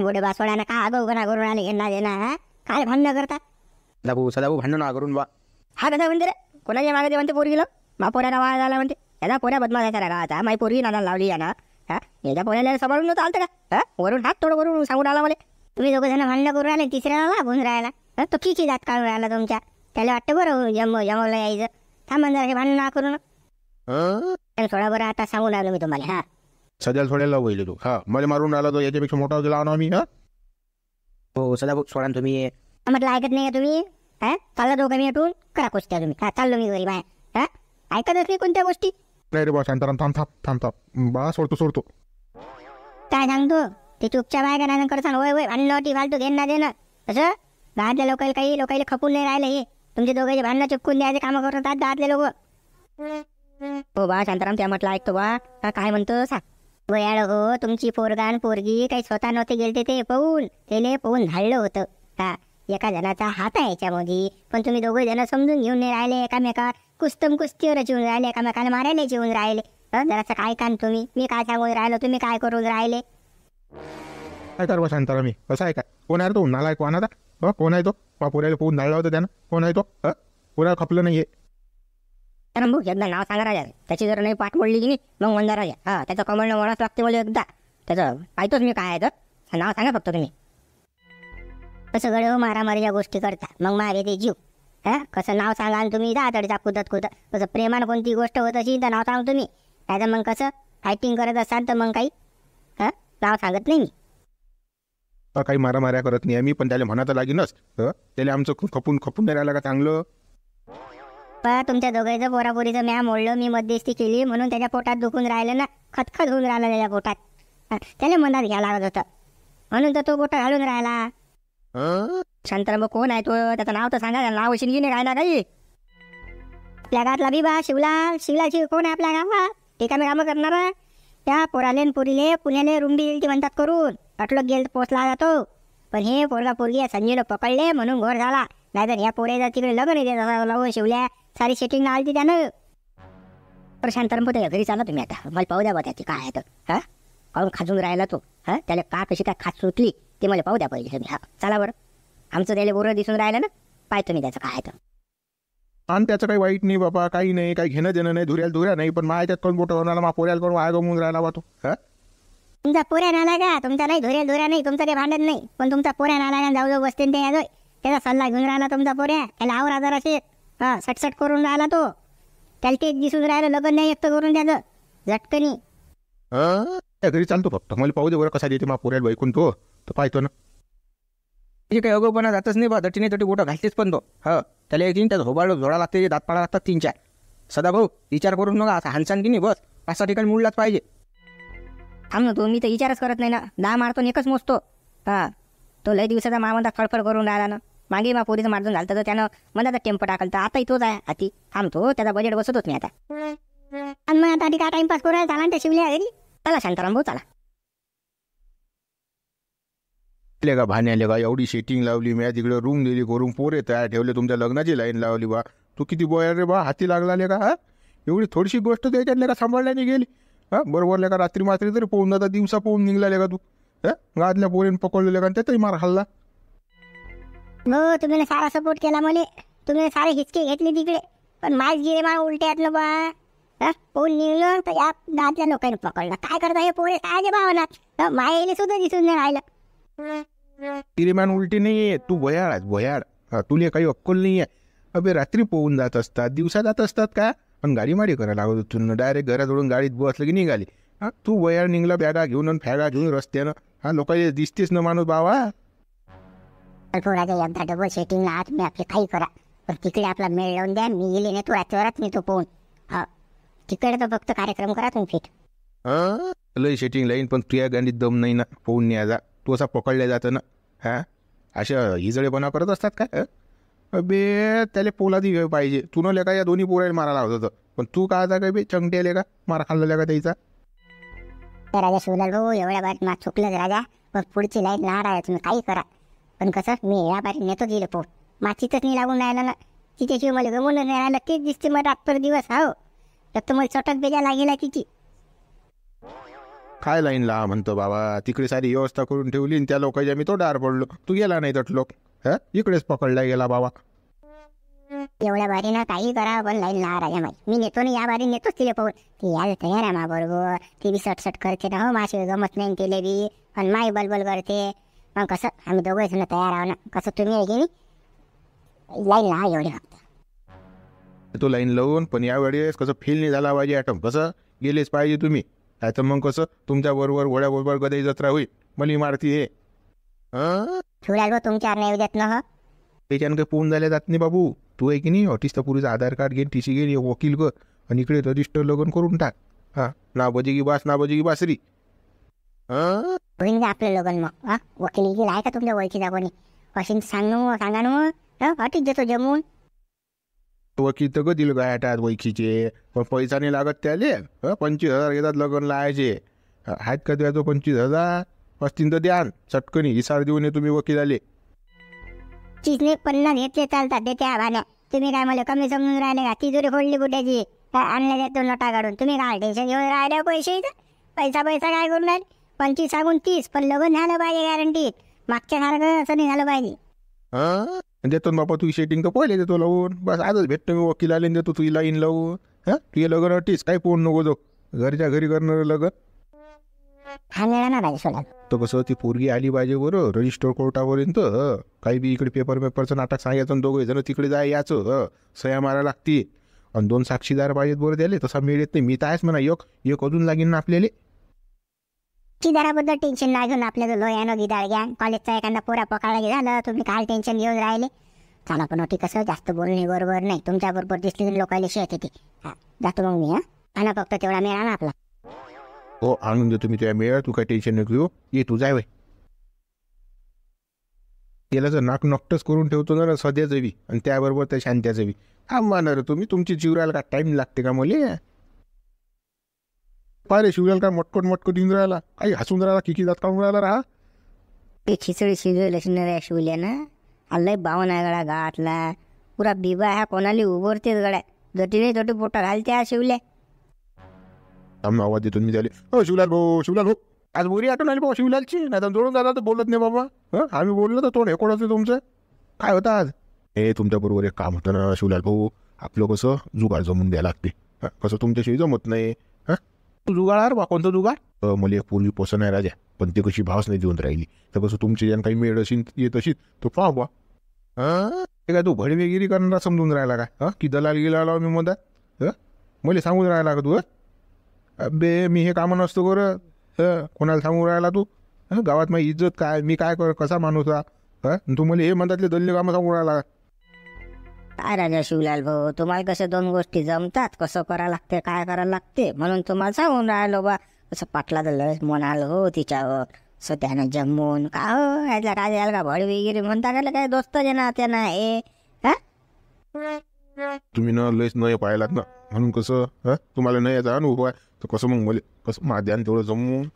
बुडे बासोड्यानं का आगाऊपणा करून आले घेणं देणं हा? काय भांडणं करता सदाभाऊ भांडण ना करून बा. हा कसा म्हणते रे कोणाच्या मागे ते म्हणते पोरगीला मा पोऱ्याला वाळ झाला म्हणते याचा पोऱ्या बदमाश आहे गावाचा माई पोरगी नाना लावली या ना हा याच्या पोऱ्याला सांभाळून चालतं का वरून हात थोडं वरून सांगून आला मला तुम्ही दोघं जण भांडणं करून राहिले तिसऱ्याला लागून राहिला तो किती जात काढून राहिला तुमच्या त्याला वाटतं बरं जमवलं यायचं थांबा जरा हे भांडण ना करून थोडा बरं आता सांगून राहिलो मी तुम्हाला हा सध्याला सोडायला होईल तू हा मला मारून राहिला तो याच्यापेक्षा मोठा दिला ना आम्ही. हो सदाभाऊ सोडा तुम्ही. म्हटलं ऐकत नाही का तुम्ही हा चालला दोघं मी उठून करा कुस्त्या तुम्ही हा चाललो मी घरी बाय हा ऐकतच नाही कोणत्या गोष्टी. नाही रे बा शांताराम थांब बा सोडतो. काय सांगतो ते चुपच्या बाय का करता होय होय भांडण टी फालतू घेणं देणं तसं गावातल्या लोकांना खपून नाही राहिलं हे तुमचे दोघांचे भांडणं चिपकून द्यायचे कामं करतात गावातले लोक. हो बा शांताराम त्या म्हटलं ऐकतो बा काय म्हणतो सांग वयाळ हो तुमची पोरगान पोरगी काही स्वतः नव्हते गेलते ते पाहून धाडलं होतं हा एका जणाचा हात आहे याच्यामध्ये पण तुम्ही दोघे जण समजून घेऊन नाही राहिले एकामेका कुस्तीवर जेवून राहिले एकामेकाला मारायला जेवून राहिले जराचं काय कान तुम्ही मी काय सांगून राहिलो तुम्ही काय करून राहिले. काय कर बा शांताराम मी कसं आहे काय कोण आहे तो नालायक कोण आता कोण आहे तो पोऱ्याला पोहून धाडला होता त्यानं कोण आहे तो पोऱ्याला खपलं नाहीये. तर भाऊ एकदा नाव सांगा राजा त्याची जर नाही पाठ मोडली की नाही मग म्हणणार राजा हा त्याचं कमळणं वळाच लागते मला एकदा त्याचं पाहतोच मी काय आहे तर नाव सांगा फक्त तुम्ही. कसं गड मारामारीच्या गोष्टी करता मग मारे ते जीव हा कसं नाव सांगा आणि तुम्ही दादडचा कुदत कसं प्रेमानं कोणती गोष्ट होत असेल तर नाव सांग तुम्ही नाही तर मग कसं फायटिंग करत असाल तर मग काही नाव सांगत नाही मी. काही मारामाऱ्या करत नाही मी पण त्याला म्हणा तर लागेनच त्याला आमचं खपून नाही राहिलं का चांगलं. तुमच्या दोघांचं पोरापोरीचं म्या मोडलं मी मध्यस्थी केली म्हणून त्याच्या पोटात दुखून राहिलं ना खतखत होऊन राहिलं त्याच्या पोटात त्याला मनात घ्यायला लागत होतं म्हणून तर तो पोटा घालून राहिला. शांताराम कोण आहे तो त्याचं नाव तर सांगा नाव शिंगी नाही काय ना काही आपल्या गावातला बिबा शिवलाल कोण आहे आपल्या गावात ते कामी कामं करणार त्या पोरालेन पुरीले पुण्याले रुंबी येईल ती म्हणतात करून अटलोक गेल पोचला जातो पण हे पोरगा पोरगी या संजयला पकडले म्हणून घोर झाला नाहीतर ह्या पोऱ्याचा तिकडे लग्न देत शिवल्या सारी सेटिंग आली त्यानं. पर शांताराम पोते घरी चाला तुम्ही आता मला पाहू द्या बा त्याची काय आहे तर हा काढून खाजून राहिला तो हा त्याला का कशी काय खात सुटली ते मला पाहू द्या पाहिजे सगळी हा चला बरं आमचं त्याला बोरं दिसून राहिलं ना पाहतो मी त्याचं काय आहे तर. आणि त्याचं काही वाईट नाही बाबा काही नाही काही घेणं देणं नाही धुऱ्या नाही पण माझ्यात कोण बोट होणार मा पोऱ्याला कोण वाया गमवून राहिला बा तो तुमचा पोऱ्या नाला का तुमचा नाही धुऱ्या नाही तुमचं काही भांडत नाही पण तुमचा पोऱ्या नाला जाऊ बसते ते यादोय त्याचा सल्ला घेऊन राहिला तुमचा पोऱ्या त्याला आवर आजार असे हा सटसट करून राहिला तो त्याला तेच दिसून राहिलं लग्न नाही एकटं करून त्याचं झटकनी घरी चालतो फक्त मला पाहू दे बरं कसा देते मा पोऱ्याला ऐकून तो तर पाहतो ना. काही अगोपणा जातच नाही बा दटी नाही तटी बोटं घालतेच पण तो हा त्याला एक त्यात होबाळ जोडा लागते दात पाडा लागतात 3-4 सदाभाऊ विचार करून नका असं हानसान की नाही बस 5-6 ठिकाणी मुडलाच पाहिजे. थांब ना तो मी तर विचारच करत नाही ना 10 मारतो एकच मोजतो हा तो लय दिवसाचा मामंदा फडफड करून राहिला ना मागे मा पोरीचं मारजून झालं तर त्यानं मनाचा टेम्पो टाकलं तर आता तोच आहे हाती थांबतो त्याचा बजेट बसतोच मी आता आणि मग आता काय टाइमपास करू चाला त्या शिवल्या घरी चला शांताराम भाऊ चला. का भाण्याले का एवढी सेटिंग लावली मी तिकडे रूम दिली करून पोरे तयार ठेवले तुमच्या लग्नाची लाईन लावली बा तू किती बोयार रे बा हाती लागला का एवढी थोडीशी गोष्ट त्याच्यातले का सांभाळल्याने गेली बरोबर का रात्री तरी पोहून जाता दिवसा पोहून निघला का तू गावातल्या पोरीने पकडलेले का त्यातही मार खाल्ला. हो तुम्ही सारा सपोर्ट केला मला तुम्ही सारे हिचके घेतले तिकडे पण माझ गिरे मला उलट्यातलं बा पोहून निघलं तर या गावातल्या लोकांनी पकडलं काय करता हे पोरे काय भावना मायेने सुद्धा दिसून नाही राहिलं. तिरेमान उलटी नाहीये तू भयाळ तुला काही अक्कल नाहीये अबे रात्री पोहून जात असतात दिवसा जात असतात का पण गाडी माडी करायला लागत होती डायरेक्ट घराजवळून गाडीत बसलं की निघाली तू भयाळ निघला बॅगा घेऊन आणि फॅगा घेऊन रस्त्यानं लोकांना दिसतेस ना माणूस बाबा. पोराच्या एकदा डबल सेटिंगला आत मी आपले काही करा पण तिकडे आपला मेळ लावून द्या मी गेले नाही तू याच्यावरच मी तो पोहून हा तिकडे तर फक्त कार्यक्रम करा तुम्ही फिट लय सेटिंग लाईन पण तुझ्या गांडीत दम नाही ना पोहून न्यायचा तू असा पकडल्या जातं ना अशा हिजळेपणा करत असतात का अबे त्याला पोलादी पाहिजे तू न लेका या दोन्ही पोरायला मारायला लावत होतं पण तू काय आता काय बे चंगटे का मारा खाल्ला का त्याचा. राजा शिवलाल भाऊ एवढ्या बारीक माझ चुकलंच राजा पण पुढची लाईन लहान आहे तुम्ही काही करा पण कसं मी या बारीक नेतो दिलं पोट माचीतच नाही लागून राहिला ना तिच्याशिवाय मला गमून नाही राहिलं तेच दिसते मग रात्र दिवस हो तर मला चटक बेजा लागेला तिची. काय लाईन ला म्हणतो बाबा, तिकडे सारी व्यवस्था करून ठेवली आणि त्या लोकांच्या मी तोंडावर पडलो, तू गेला नाही तर लोक इकडेच पकडला गेला बाबा. एवढ्या बारी ना काही करा पण लाईन ला राजा माई. मी नेतो ना या बारी नेतोच तिला पाहून. ती यायला तयार आहे मा बरोबर. ती बी सटसट करते ना हो, माशी गमत नाही तिले बी. आणि माई बलबल करते. मग कसं आम्ही दोघं जण तयार आहो ना. कसं तुम्ही आहे की नाही लाईन ला एवढे फक्त. तो लाईन लावून, पण यावेळेस कसं फेल नाही झाला पाहिजे ॲटम. कसं गेलेच पाहिजे तुम्ही. काय तर मग कसं तुमच्याबरोबर घोड्याबरोबर गदाई जत्रा होईल. मला मारती हे शिवलाल भाऊ तुमच्यावर नाही देत ना हो. त्याच्यानं काही पोहून झाले जात नाही बाबू. तू आहे की नाही ऑटिस्ट पुरीचं आधार कार्ड घेऊन टी सी घेऊन वकील कर आणि इकडे रजिस्टर लगन करून टाक. हां, ना बजेगी बास ना बजेगी बासरी. होईन का आपलं लगन मग. वकील गिकील आहे का तुमच्या ओळखीचा कोणी? अशी सांगा ना मग. हटीच देतो जमून. वकील तर कधी गायटात वैखीचे, पण पैसा नाही लागत त्याले. 25,000 घेतात लगन लावायचे. आहेत का द्या तो 25,000? असतील तर द्यान चटकनी हिसार देऊन तुम्ही वकील आले. चिजने 50 घेतले चालतात देत्या भाण्या. तुम्ही काय मला कमी समजून राहिले का? तिजोरी फोडली बुड्याची. काय आणले देतो नोटा काढून. तुम्ही काय टेन्शन घेऊन राहिले पैसे इथं? पैसा काय करून राहिले? 25 सांगून 30, पण लग्न झालं पाहिजे गॅरंटीत. मागच्या सारखं असं नाही झालं पाहिजे. देतो ना बापा, तू सेटिंग तर पहिले देतो लावून. बस आजच भेटतो मी वकील आले देतो तुझी लाईन लावून. तुझे लग्न अटीस काही पोहून नको दो. घरच्या घरी करणार लग्न. हा मिळा ना पाहिजे सोडा. तर कसं ती पोरगी आली पाहिजे बरं रजिस्टर कोर्टापर्यंत. काही बी इकडे पेपरचं नाटक सांगायचं, दोघे जण तिकडे जाय याचं. सह्या मारा लागते आणि 2 साक्षीदार पाहिजेत बरं त्याले. तसा मिळत नाही. मी तर आहेच म्हणा, एक अजून लागेल ना आपल्याला. चिदाराबद्दल टेन्शन नाही घेऊन आपल्याला लोयानं गिदाळ घ्या. कॉलेजचा एखादा पोरा पकडला झालं. तुम्ही काय टेन्शन घेऊन राहिले? चला पण होती कसं जास्त बोलणे बरोबर नाही. तुमच्याबरोबर दिसली लोकांना शेत येते. जातो मग मी. आणि फक्त तेवढा मिळा ना आपला. हो आणून देतो मी तुझ्या मेळ. तू काय टेन्शन नको घेऊ. ये तू जाय वय. त्याला जर नाक नकटच करून ठेवतो ना सध्याचं बी आणि त्याबरोबर त्या शांत्याचं बी. मानणार तुम्ही तुमची जीवरायला का टाईम लागते का मला? पारे शिवरायला काय मटकट देऊन राहिला. काही हसून राहिला किकी जात काढून राहिला राहा. ते खिचडी शिजवलं शिवल्या शिवल्यानं. आलंय बावन आहे गड्या गाठला. पुरा बिबा ह्या कोणाला उभरतेच गड्या. जटीने तोटी पोटा घालत्या शिवल्या. आम्ही आवाज देतो मी त्याले. शिवलाल भाऊ आज बोरी आठवण आली बाबा शिवलालची. नाही तर जोडून जाता तर बोलत नाही बाबा. आम्ही बोललो तर तोंड हेकोडाचं तुमचं. काय होतं आज? हे तुमच्याबरोबर एक काम होतं ना शिवलाल भाऊ. आपलं कसं जुगाड जमून द्यायला लागते. कसं तुमच्याशिवाय जमत नाही. तू जुगाडार बा कोणतं जुगाड? मला एक पूर्वी पोसन आहे राजा, पण ते कशी भावच नाही देऊन राहिली. तर कसं तुमची ज्यानं काही मेळ असेल येत असेल तो पाहा बा. ते काय तू भडवेगिरी करणारा समजून राहिला का? की दलाल गेला आला मी मधात. मला सांगून राहिला का तू? अबे मी हे कामं नसतो करत. कोणाला सांगून राहिला तू? गावात माझी इज्जत काय, मी काय कसा माणूस हा? तू मला हे म्हणतातले दल्ले कामं सांगून राहिला. काय राजा शिवलाल भाऊ, तुम्हाला कसं 2 गोष्टी जमतात, कसं करायला लागते काय करायला लागते म्हणून तुम्हाला सांगून राहिलो बा. कसं पाटला तर लस म्हणाल हो तिच्यावर. असं त्यानं जमून का हो ह्याला राजाला का भडवेगिरी म्हणता का काय दोस्त ना त्यांना हे. तुम्ही न लयच न पाहिलात ना म्हणून कसं तुम्हाला न याचा अनुभव आहे. तर कसं मग मला कसं माझ्या तेवढं जमून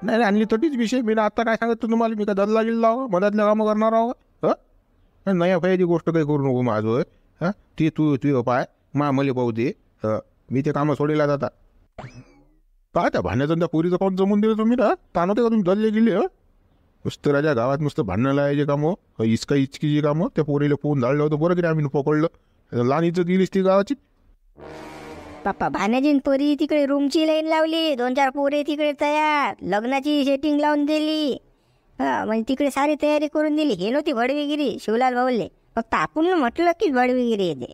नाही आणली तटीच विषय. मी आता काय सांगत तुम्हाला, मी काय दल्ला गेला मधातल्या कामं करणार आहो. नाही पाहिजे गोष्ट काही करू नको माझं. ते तू पाय मला पाहू दे. मी ते कामं सोडेला जाता. काय त्या भांड्याचं त्या पुरीचं कोण जमून दिलं तुम्ही ना? तानवते का तुम्ही दल्ले गेले? नुसतं राजा गावात नुसतं भांडणं लावायचे कामं, इचकीची कामं. त्या पोरीला फोन झालं होतं बरं की आम्ही पकडलं. लहान इज्जत गेलीस ती गावाची. पप्पा भाण्याची पोरी तिकडे रूमची लाईन लावली. 2-4 पोरे तिकडे तयार. लग्नाची सेटिंग लावून दिली. म्हणजे तिकडे सारी तयारी करून दिली. हे नव्हती भडवेगिरी शिवलाल भाऊले. फक्त आपण म्हटलं की भडवेगिरी येते.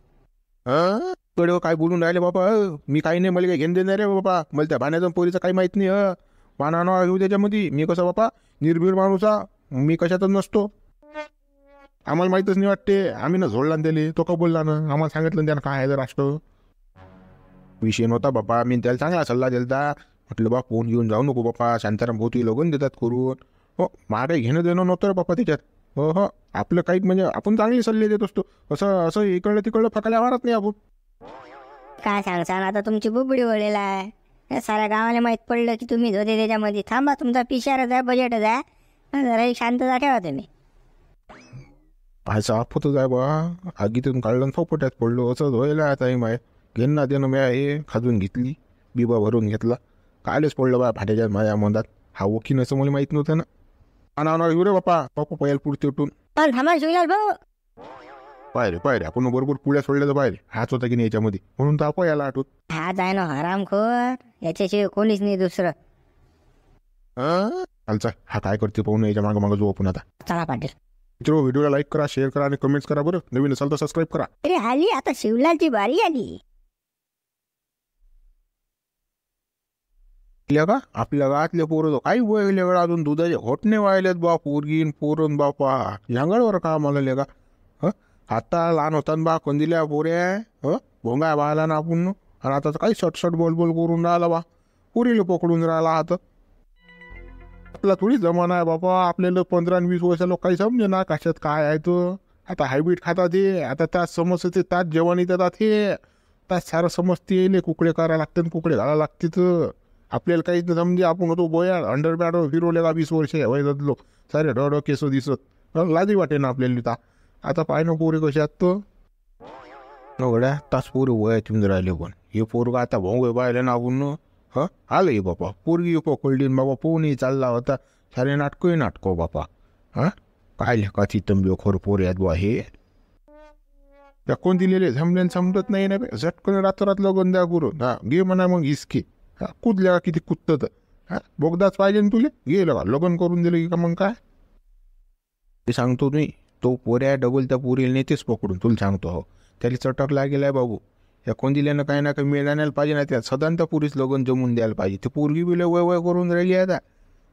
कडे काय बोलून राहिले बाबा? मी काही नाही, मला काही घेऊन देणार आहे बाबा. मला त्या भाण्याचं पोरीचं काही माहीत नाही. पाना घेऊ त्याच्यामध्ये. मी कसं बाबा निर्भीड माणूसा, मी कशातच नसतो. आम्हाला माहीतच नाही वाटते. आम्ही ना झोडला त्याला. तो का बोलला ना? आम्हाला सांगितलं त्यानं काय आहे राष्ट्र विषय नव्हता बापा. मी त्याला चांगला सल्ला दिलता. म्हटलं बा फोन घेऊन जाऊ नको बापा. शांताराम भाऊ तुझी लगन देतात करून. हो मला काही घेणं देणं नव्हतं रे बापा त्याच्यात. हो आपलं काही म्हणजे आपण चांगले सल्ले देत असतो. असं इकडलं तिकडलं फकायला मारत नाही आपण. काय सांगसान आता तुमची बुबडी वळलेला आहे. साऱ्या गावाला माहीत पडलं की तुम्ही होते त्याच्यामध्ये. थांबा तुमचा पिशारच आहे, बजेटच आहे. जरा शांतता ठेवा तुम्ही. पाहायचं आपतच आहे बा. आगीतून काढलं फोपट्यात पडलो असं व्हायला आता. माय घेणं देणं मी हे खाजून घेतली, बिबा भरून घेतला. कायलेच पडलं बा भाट्याच्या माझ्या मनात. हा वकील असं मला माहीत नव्हतं ना. ना येऊ रे बापा बापा पहिला पुढे उठून पण थांबा शिवलाल भाऊ. पाहिजे आपण बरोबर पुढ्या सोडल्या तर पाहिजे हाच होता की नाही याच्यामध्ये, म्हणून तर आपण याला आठवत. हाच आहे ना हरामखोर, याच्याशिवाय कोणीच नाही दुसरं. चालचा हा काय करते पाहून याच्या मागं मागं जो आपण आता. चला पाटील. मित्र व्हिडिओला लाईक करा, शेअर करा आणि कमेंट्स करा बरं. नवीन असाल तर सबस्क्राईब करा. अरे आली आता शिवलालची बारी आली. का आपल्या गावातले पोरं काही वळले का अजून दुधाचे घोटणे वाळलेत बा. पोरगीन पोरण बापा जंगलवर का मला का आता लहान होता बा कंदिल्या पोऱ्या भोंगा बायला ना आपण. आणि आता काही सटसट बोल करून राहिला बा. पुरीला पकडून राहिला आता. आपला थोडी जमाना आहे बापा. आपल्याला 15 आणि 20 वर्ष लोक काही समजे ना कशात काय आहे तर. आता हायब्रिड खातात हे, आता त्यात समजते त्यात जेवण येतात हे, त्यात सारं समजते येईल. कुकडे करायला लागते कुकडे घालायला लागते तर आपल्याला काहीच नाही समजे. आपण होतो बोया अंडरपॅड फिरवले का 20 वर्ष वयात लोक सारे डोडो केस दिसत लाजी वाटे ना आपल्याला. आता पाय ना पोरे कशात तर गड्या तास पोरे वयात येऊन राहिले. पण हे पोरगा आता भोंग पाहिले ना आपण. आलं बापा पोरगी पकडली बाबा पोहणी चालला होता. सारे नाटको बापा. काय लेखाची तंबी खोर पोरे आहेत बा हे. त्या कोण दिलेले जमल्यान समजत नाही ना बे. झटकन रात्रात लगन द्या करून घे म्हणा मग इसके. कुदल्या किती कुदत बोगदाच पाहिजे ना तुले. गेलं का लगन करून दिलं की का मग काय ते सांगतो तुम्ही. तो पोऱ्या डबल त्या पोरीला नेतेच पकडून तुला सांगतो. हो त्याला चटक लागेलाय बाबू. या कोंदिल्यानं काही ना काही मिळायला पाहिजे ना. त्या सदान त्या पुरीच लगन जमून द्यायला पाहिजे. ते पोरगी बिले वय करून राहिली आता.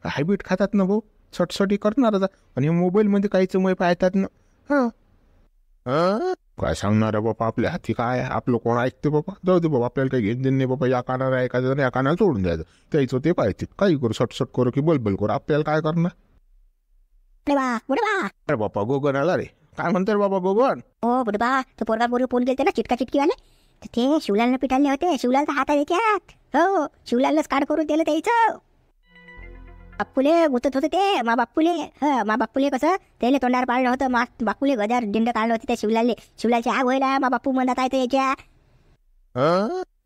हायब्रिड खातात ना भाऊ. सटसटी करणार आता. आणि मोबाईलमध्ये काहीच मय पाहतात ना. काय सांगणार आहे बापा आपल्या हाती काय. आपलं कोण ऐकते बापा. जाऊ दे बाबा आपल्याला काही घेत नाही बाबा. या कानाला ऐकायचं या कानाला सोडून द्यायचं. त्याचं ते पाहिजे काही करू सटसट करू की बलबल करू आपल्याला काय करणार. अरे बापा गोगन आला रे. काय म्हणते रे बाबा गोगन. हो बुडबा तो पोरगा पोरी फोन गेलते ना चिटका चिटकीवाले. तर ते शिवलालनं पिटाळले होते. शिवलालचा हात आहे त्यात. हो शिवलालनंच काढ करून दिलं त्याचं. बाप्पूले गुतत होते ते मा बाप्पूले. मा बाप्पूले कसं त्याला तोंडावर पाळलं होतं. मा बाप्पूले गद्यावर दिंड काढलं होतं त्या शिवलालची आग व्हायला. मा बाप्पू म्हणत आहे याच्या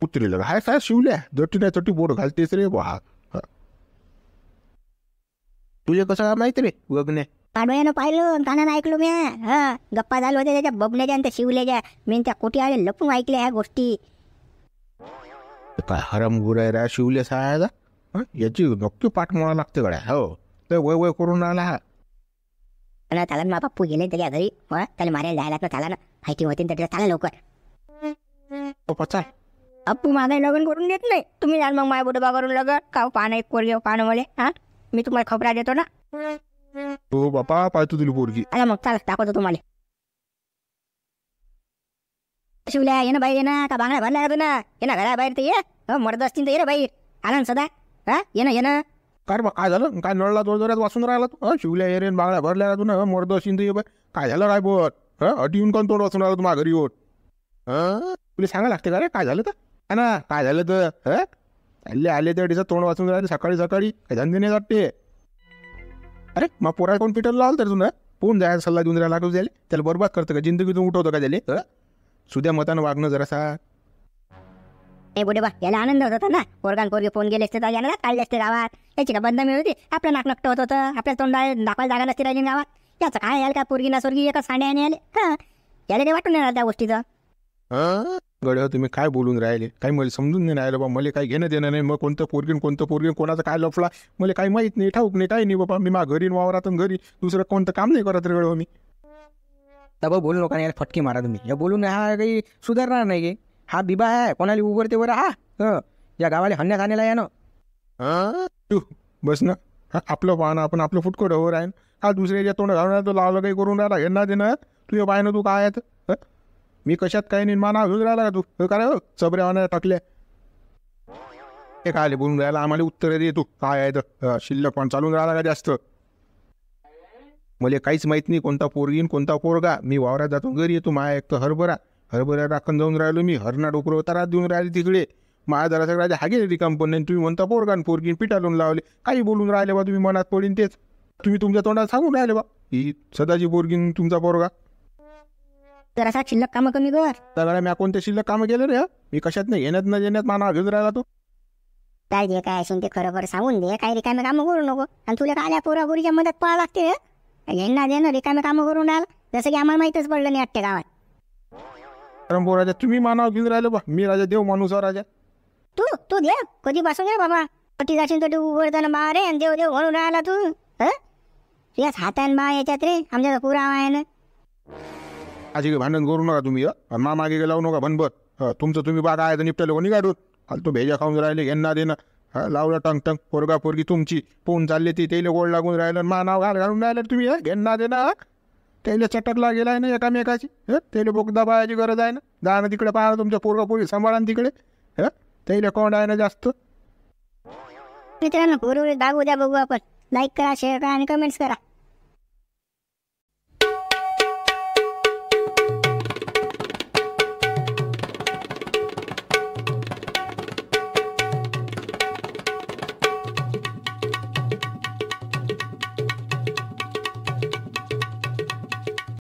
पुत्रीला हाय काय शिवल्या जटी नाही तटी बोट घालतेस रे बा. तुझे कसं माहिती रे वगने. पाडव्यानं पाहिलं कानानं ऐकलो म्या. गप्पा झालो होत्या त्याच्या बबण्याच्या आणि त्या शिवल्याच्या. मी त्या कोटी आले लपून ऐकल्या ह्या गोष्टी. काय हराम गुराय रा शिवल्या सायाचा. याची नक्की पाठ म्हणा लागते गड्या. हो तर वय करून आला हा. त्याला मा बाप्पू गेले त्याच्या घरी. त्याला मारायला जायला ना त्याला ना फायटिंग होती त्याच्या. त्याला लवकर पचा अप्पू माझा लगन करून देत नाही. तुम्ही जाल मग माय बुडबा करून लगन का पानं एक पोरगी पानं मले. मी तुम्हाला खबरा देतो ना. हो बापा पाहतो तुला पोरगी. आला मग चाल दाखवतो तुम्हाला. शिवल्या ये ना बाहेर ये ना. का बांगड्या भरल्या तू ना. ये ना घरा बाहेर तर ये. मर्द असतील तर ये ना बाहेर. आला ना सदा. ये ना काय बा काय झालं काय नळला जोरजोरात वाचून राहिला तू. शिवल्या एरेन बांगड्या भरल्या तू ना. मर्द असेल तर ये बा. काय झालं काय बोट अटी येऊन कोण तोंड वाचून राहिला तुम्हाला घरी येऊन. तुला सांगा लागते का रे काय झालं तर ना. काय झालं तर आले तर तिचं तोंड वाचून राहिले सकाळी काय धंदे नाही वाटते. अरे मग पोरा कोण पिटर लावलं तर तुला पोहून जायचा सल्ला देऊन राहिला लागू जायला. त्याला बरबाद करतं का जिंदगीतून उठवतं का त्याला. सुद्या मतानं वागणं जरासा. ए बुडे बा याला आनंद होत होता ना. पोरगान पोरगे फोन गेले असते तर याला काढले असते गावात. याची का बंद मिळत होती. आपलं नाक नकट होत होतं. आपल्या तोंडा दाखवायला जागा नसते राहिली गावात. याचं काय यायला का पोरगी ना सोरगी एका साड्याने आले. याला काही वाटून नाही त्या गोष्टीचं. गड्या तुम्ही काय बोलून राहिले काही मला समजून नाही राहिलं बा. मला काही घेणं देणं नाही. मग कोणतं पोरगीन कोणाचा काय लफला मला काही माहीत नाही ठाऊक नाही काही नाही बाबा. मी मा घरी वावरात घरी दुसरं कोणतं काम नाही करत रे गड्या मी. तब बोलू नका याला फटकी मारा तुम्ही. या बोलून हा काही सुधारणार नाही गे. हा बिबा आहे कोणाला उघडते बरं. या गावाला हन्यात आणलेला आहे ना. तू बस ना. आपलं पाहणं आपण आपलं फुटकं ढवर आहे. हा दुसऱ्याच्या तोंड घालून तो लावलं काही करून राहिला यांना देणं. तुझ्या पाय ना तू काय आहे मी कशात काही नाही माना घेऊन राहिला का तू काय चबऱ्यावाना टाकल्या. हे काय बोलून राहिला आम्हाला उत्तर दे तू काय आहे तर. शिल्लक पण चालून राहिला का जास्त. मला काहीच माहीत नाही कोणता पोरगीन कोणता पोरगा. मी वावरात जातो घरी येतो. माया एक तर हरभरा राखून जाऊन राहिलो मी. हरणा डोकरं तारात देऊन राहिले तिकडे. माझ्या जरा सगळ्या हागे रिकाम पण नाही. तुम्ही म्हणता पोरगान पोरगीन पिटाळून लावले. काही बोलून राहिले बा तुम्ही मनात पडीन तेच. तुम्ही तुमच्या तोंडात सांगून राहिले बा ही सदाची पोरगीन तुमचा पोरगा. जरासा शिल्लक कामं कमी कर. सगळ्या मी कोणते शिल्लक कामं केले रे. मी कशात नाही येण्यात न येण्यात माना घेऊन राहिला तो. काय जे काय असेल ते खरं खरं सांगून दे. काही रिकामे कामं करू नको. आणि तुला काय आल्या पोरापोरीच्या मदत पाहावं लागते. यांना देणं रिकामे कामं करून राहिला जसं की आम्हाला माहीतच पडलं नाही वाटते गावात. परंपो राजा तुम्ही मानाव घेऊन राहिले बा. मी राजा देव माणूस आहे राजा. तू देव कधीपासून रे बाबा. कधी जाशील तर तू उघडताना बा रे आणि देव देव म्हणून राहिला तू. तुझ्याच हातान बा याच्यात रे आमच्या पुरावा आहे ना. अशी काही भांडण करू नका तुम्ही. आणि मागे लावू नका भनभर. तुमचं तुम्ही बा काय निपटायला कोणी काढून तो भेजा खाऊन राहिले घेणं देणं. लावलं टंग टंग पोरगा पोरगी तुमची पोहून चालली ती त्याला गोड लागून राहिलं. मा नाव घालून राहिलं तुम्ही. घेणं देणं त्याला चटकला गेलाय ना एकामेकाची. त्याला बोगदा पाहायची गरज आहे ना. जाणं तिकडे पाहा तुमच्या पोरगा पोरी सांभाळा तिकडे. त्याला कोण आहे ना जास्त. मित्रांनो बरोबर दाखवू द्या बघू आपण. लाईक करा शेअर करा आणि कमेंट्स करा.